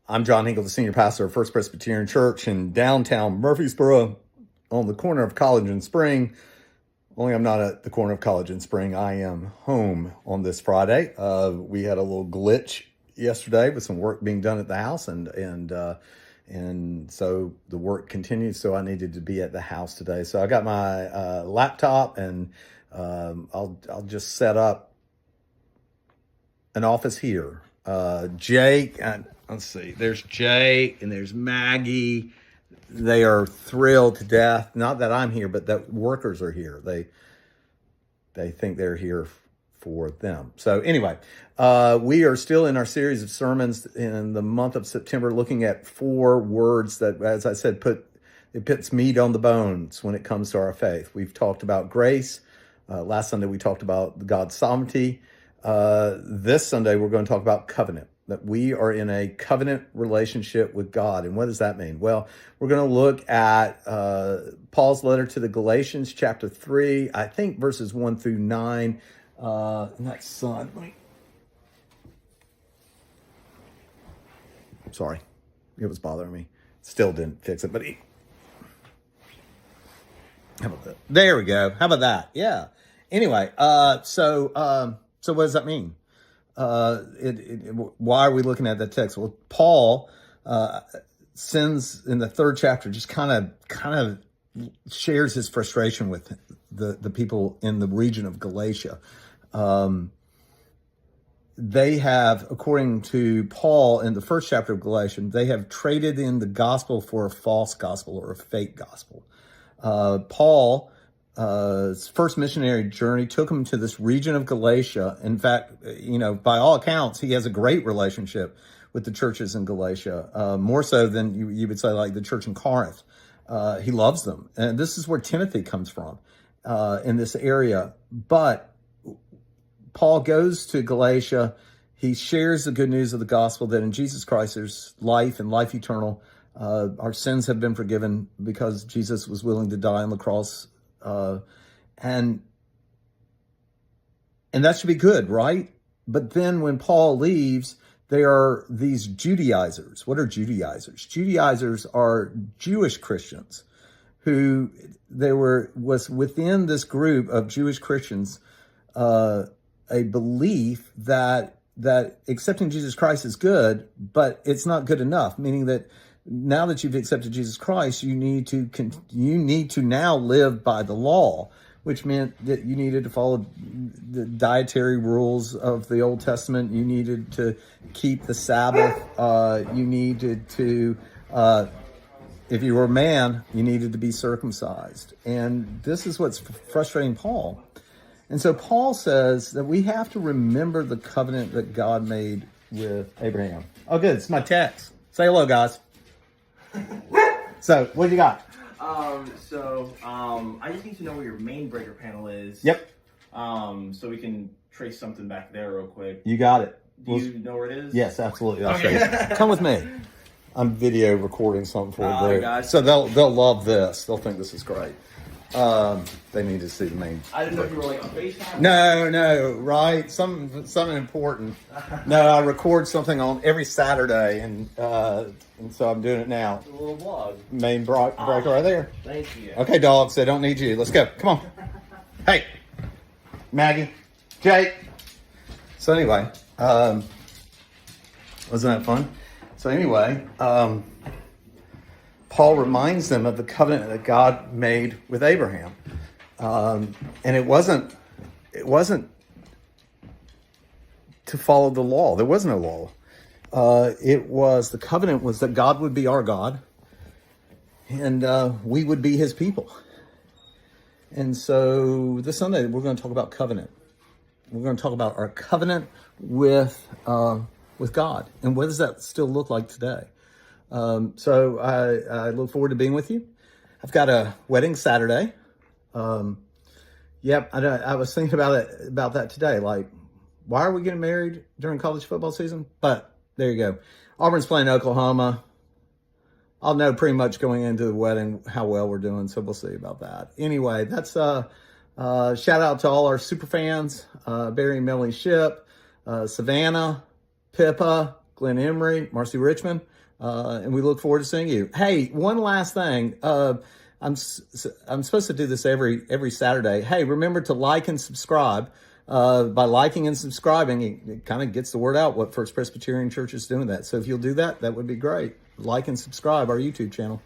I'm John Hinkle, the senior pastor of First Presbyterian Church in downtown Murfreesboro on the corner of College and Spring. Only I'm not at the corner of College and Spring. I am home on this Friday. We had a little glitch yesterday with some work being done at the house, and so the work continued. So I needed to be at the house today. So I got my laptop, and I'll just set up an office here. Jake, let's see. There's Jake and there's Maggie. They are thrilled to death. Not that I'm here, but that workers are here. They think they're here for them. So anyway, we are still in our series of sermons in the month of September, looking at 4 words that, as I said, it puts meat on the bones when it comes to our faith. We've talked about grace. Last Sunday we talked about God's sovereignty. This Sunday we're going to talk about covenant. That we are in a covenant relationship with God. And what does that mean? Well, we're going to look at Paul's letter to the Galatians, chapter 3, I think verses 1 through 9. Next slide. Sorry, it was bothering me. Still didn't fix it, but how about that? There we go. How about that? Yeah. Anyway, so what does that mean? Why are we looking at that text? Well, Paul sends in the 3rd chapter, just kind of shares his frustration with the people in the region of Galatia. They have, according to Paul in the 1st chapter of Galatians, they have traded in the gospel for a false gospel or a fake gospel. Paul's first missionary journey took him to this region of Galatia. In fact, by all accounts, he has a great relationship with the churches in Galatia, more so than you would say like the church in Corinth. He loves them. And this is where Timothy comes from in this area. But Paul goes to Galatia. He shares the good news of the gospel that in Jesus Christ there's life and life eternal. Our sins have been forgiven because Jesus was willing to die on the cross. And that should be good, right? But then when Paul leaves, there are these Judaizers. What are Judaizers? Judaizers are Jewish Christians who was within this group of Jewish Christians, a belief that accepting Jesus Christ is good, but it's not good enough, meaning that now that you've accepted Jesus Christ, you need to now live by the law, which meant that you needed to follow the dietary rules of the Old Testament. You needed to keep the Sabbath. You needed to, if you were a man, you needed to be circumcised. And this is what's frustrating Paul. And so Paul says that we have to remember the covenant that God made with Abraham. Oh, good. It's my text. Say hello, guys. So, what do you got? I just need to know where your main breaker panel is. Yep. So we can trace something back there real quick. You got it. Do you know where it is? Yes, absolutely. I'll show you. Come with me. I'm video recording something for you. Guys. So they'll love this. They'll think this is great. They need to see the main. I didn't know if you were like on FaceTime. No, right? Something important. No, I record something on every Saturday, and so I'm doing it now. It's a little vlog. Main breaker right there. Thank you. Okay, dogs, they don't need you. Let's go. Come on. Hey, Maggie, Jake. So anyway, wasn't that fun? So anyway, Paul reminds them of the covenant that God made with Abraham. And it wasn't to follow the law. There was no law. The covenant was that God would be our God and we would be his people. And so this Sunday, we're going to talk about covenant. We're going to talk about our covenant with God. And what does that still look like today? So I look forward to being with you. I've got a wedding Saturday. I was thinking about that today. Like, why are we getting married during college football season? But there you go. Auburn's playing Oklahoma. I'll know pretty much going into the wedding how well we're doing, so we'll see about that. Anyway, that's shout out to all our super fans, Barry and Melanie Ship, Savannah, Pippa, Glenn Emery, Marcy Richmond, and we look forward to seeing you. Hey, one last thing. I'm supposed to do this every Saturday. Hey, remember to like and subscribe. By liking and subscribing, it kind of gets the word out what First Presbyterian Church is doing that. So if you'll do that, that would be great. Like and subscribe our YouTube channel.